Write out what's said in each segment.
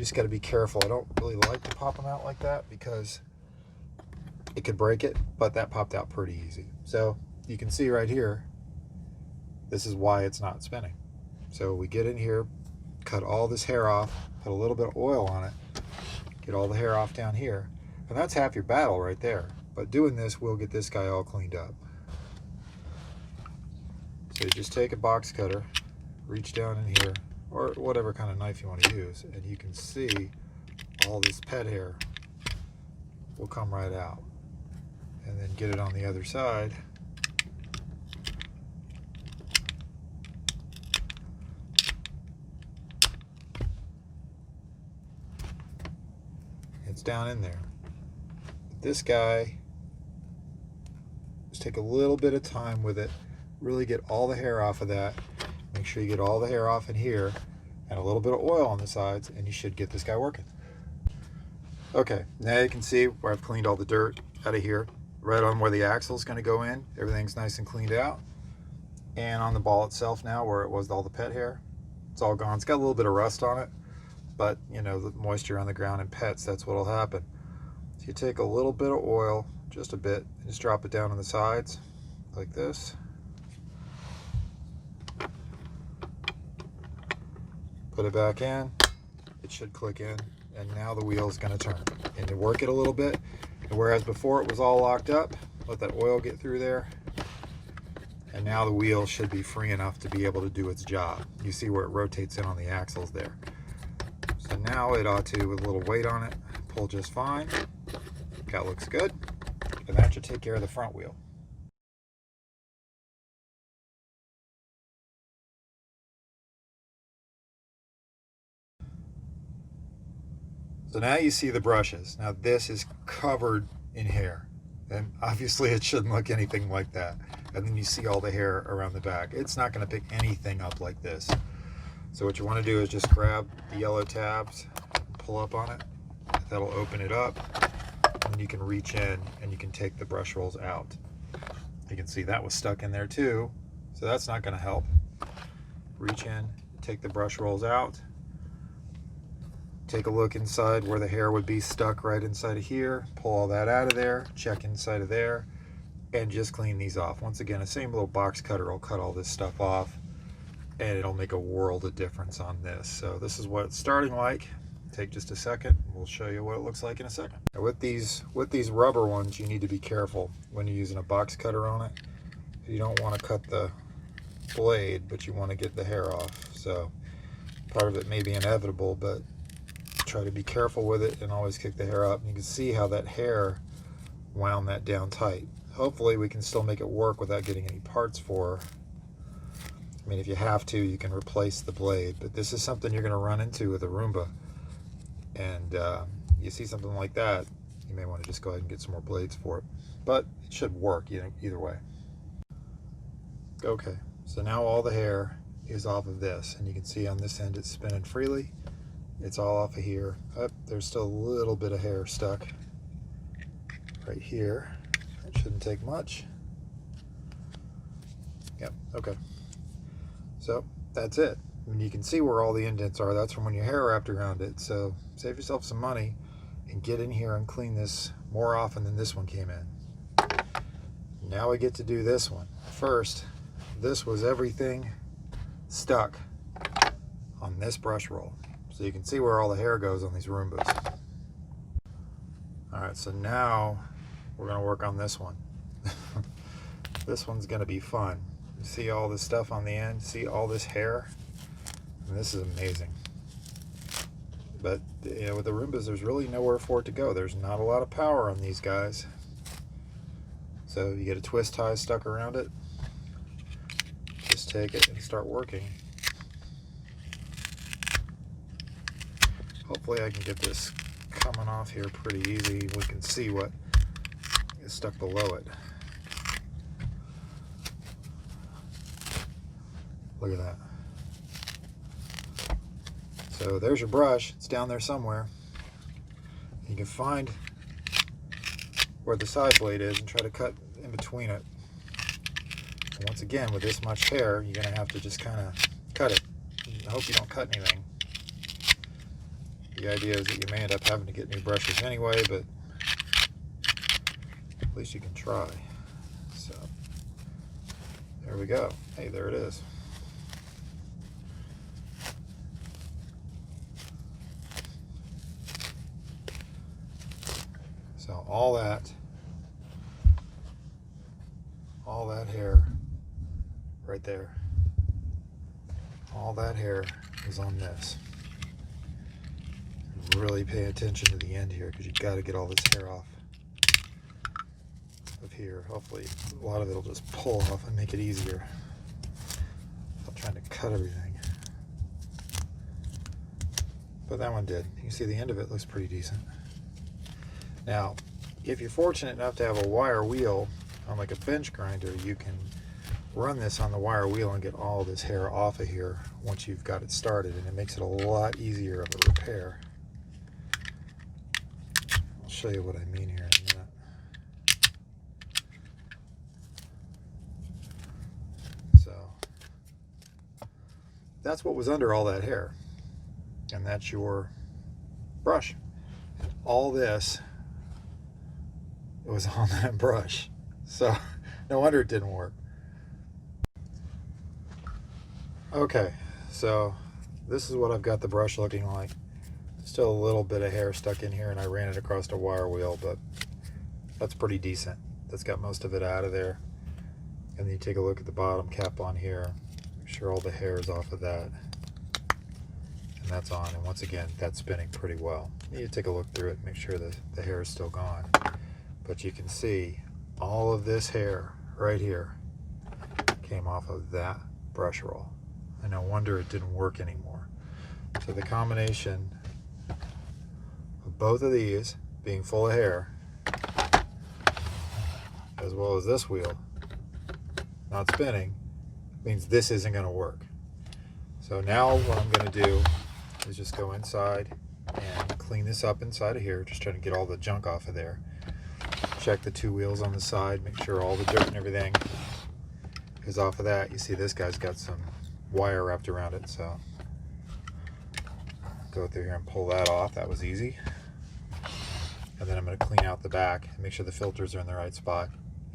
just got to be careful. I don't really like to pop them out like that because it could break it, but that popped out pretty easy. So you can see right here, this is why it's not spinning. So we get in here, cut all this hair off, put a little bit of oil on it, get all the hair off down here, and that's half your battle right there. But doing this will get this guy all cleaned up. So you just take a box cutter, reach down in here, or whatever kind of knife you want to use, and you can see all this pet hair will come right out. And then get it on the other side. It's down in there. This guy, just take a little bit of time with it, really get all the hair off of that. Make sure you get all the hair off in here, and a little bit of oil on the sides, and you should get this guy working. Okay, now you can see where I've cleaned all the dirt out of here. Right on where the axle is going to go in, everything's nice and cleaned out. And on the ball itself now, where it was all the pet hair, it's all gone. It's got a little bit of rust on it, but you know, the moisture on the ground and pets, that's what'll happen. So you take a little bit of oil, just a bit, and just drop it down on the sides like this. Put it back in, it should click in, and now the wheel is going to turn. And to work it a little bit, and whereas before it was all locked up, let that oil get through there, and now the wheel should be free enough to be able to do its job. You see where it rotates in on the axles there. So now it ought to, with a little weight on it, pull just fine. That looks good, and that should take care of the front wheel. So now you see the brushes. Now this is covered in hair, and obviously it shouldn't look anything like that. And then you see all the hair around the back. It's not going to pick anything up like this. So what you want to do is just grab the yellow tabs, pull up on it. That'll open it up, and then you can reach in and you can take the brush rolls out. You can see that was stuck in there too, so that's not going to help. Reach in, take the brush rolls out. Take a look inside where the hair would be stuck right inside of here, pull all that out of there, check inside of there, and just clean these off. Once again, the same little box cutter will cut all this stuff off, and it'll make a world of difference on this. So this is what it's starting like. Take just a second, we'll show you what it looks like in a second. Now with these rubber ones, you need to be careful when you're using a box cutter on it. You don't want to cut the blade, but you want to get the hair off. So part of it may be inevitable, but try to be careful with it and always kick the hair up. And you can see how that hair wound that down tight. Hopefully we can still make it work without getting any parts for her. I mean, if you have to, you can replace the blade, but this is something you're going to run into with a Roomba. And you see something like that, you may want to just go ahead and get some more blades for it. But it should work either way. Okay, so now all the hair is off of this, and you can see on this end it's spinning freely. It's all off of here. Oh, there's still a little bit of hair stuck right here. It shouldn't take much. Yep, okay. So that's it. And you can see where all the indents are. That's from when your hair wrapped around it. So save yourself some money and get in here and clean this more often than this one came in. Now we get to do this one. First, this was everything stuck on this brush roll. So you can see where all the hair goes on these Roombas. All right, so now we're gonna work on this one. This one's gonna be fun. You see all this stuff on the end, see all this hair? And this is amazing. But you know, with the Roombas, there's really nowhere for it to go. There's not a lot of power on these guys. So you get a twist tie stuck around it. Just take it and start working. Hopefully I can get this coming off here pretty easy. We can see what is stuck below it. Look at that. So there's your brush. It's down there somewhere. You can find where the side blade is and try to cut in between it. And once again, with this much hair, you're going to have to just kind of cut it. I hope you don't cut anything. The idea is that you may end up having to get new brushes anyway, but at least you can try. So there we go. Hey, there it is. So all that hair right there, all that hair is on this. Really pay attention to the end here, because you've got to get all this hair off of here. Hopefully a lot of it will just pull off and make it easier. I'm trying to cut everything, but that one did. You can see the end of it looks pretty decent. Now, if you're fortunate enough to have a wire wheel on like a bench grinder, you can run this on the wire wheel and get all this hair off of here once you've got it started, and it makes it a lot easier of a repair. I'll show you what I mean here in a minute. So that's what was under all that hair, and that's your brush. And all this was on that brush, so no wonder it didn't work. Okay, so this is what I've got the brush looking like. Still a little bit of hair stuck in here, and I ran it across a wire wheel, but that's pretty decent. That's got most of it out of there. And then you take a look at the bottom cap on here, make sure all the hair is off of that, and that's on. And once again, that's spinning pretty well. You take a look through it, make sure that the hair is still gone. But you can see all of this hair right here came off of that brush roll. And no wonder it didn't work anymore. So the combination of both of these being full of hair, as well as this wheel not spinning, means this isn't going to work. So now what I'm going to do is just go inside and clean this up inside of here, just trying to get all the junk off of there. Check the two wheels on the side, make sure all the dirt and everything is off of that. You see this guy's got some wire wrapped around it, so go through here and pull that off. That was easy. And then I'm going to clean out the back and make sure the filters are in the right spot,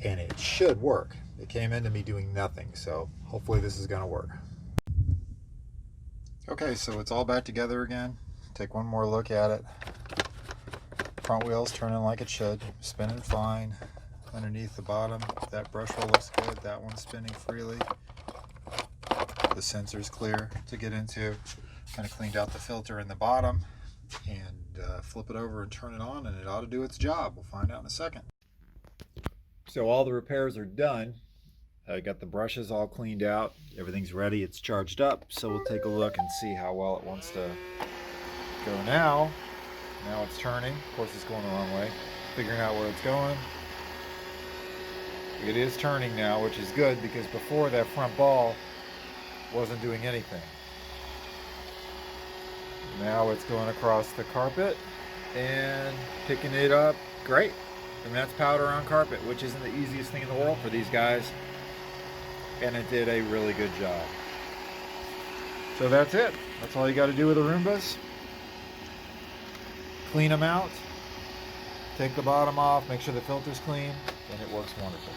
and it should work. It came into me doing nothing, so hopefully this is going to work. Okay, so it's all back together again. Take one more look at it. Front wheel's turning like it should, spinning fine. Underneath the bottom, that brush roll looks good. That one's spinning freely. The sensor's clear to get into. Kind of cleaned out the filter in the bottom, and flip it over and turn it on, and it ought to do its job. We'll find out in a second. So all the repairs are done. I got the brushes all cleaned out. Everything's ready. It's charged up. So we'll take a look and see how well it wants to go now. Now it's turning. Of course, it's going the wrong way. Figuring out where it's going. It is turning now, which is good, because before that front ball wasn't doing anything. Now it's going across the carpet and picking it up. Great. And that's powder on carpet, which isn't the easiest thing in the world for these guys. And it did a really good job. So that's it. That's all you got to do with the Roombas. Clean them out. Take the bottom off. Make sure the filter's clean. And it works wonderful.